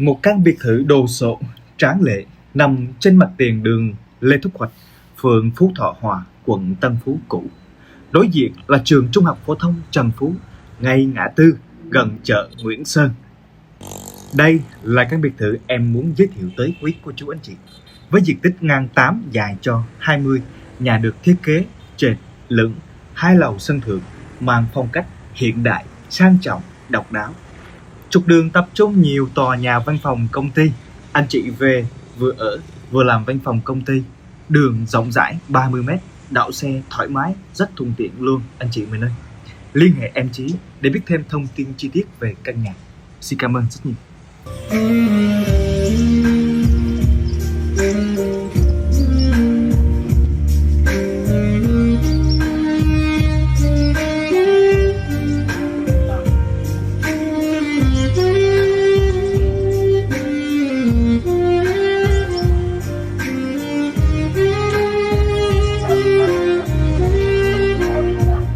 Một căn biệt thự đồ sộ, tráng lệ nằm trên mặt tiền đường Lê Thúc Hoạch, phường Phú Thọ Hòa, quận Tân Phú cũ. Đối diện là trường Trung học phổ thông Trần Phú, ngay ngã tư gần chợ Nguyễn Sơn. Đây là căn biệt thự em muốn giới thiệu tới quý cô chú anh chị. Với diện tích ngang 8 dài cho 20, nhà được thiết kế trệt lửng, 2 lầu sân thượng, mang phong cách hiện đại, sang trọng, độc đáo. Trục đường tập trung nhiều tòa nhà văn phòng công ty. Anh chị về vừa ở vừa làm văn phòng công ty. Đường rộng rãi 30m, đậu xe thoải mái, rất thuận tiện luôn anh chị mình ơi. Liên hệ em Chí để biết thêm thông tin chi tiết về căn nhà. Xin cảm ơn rất nhiều.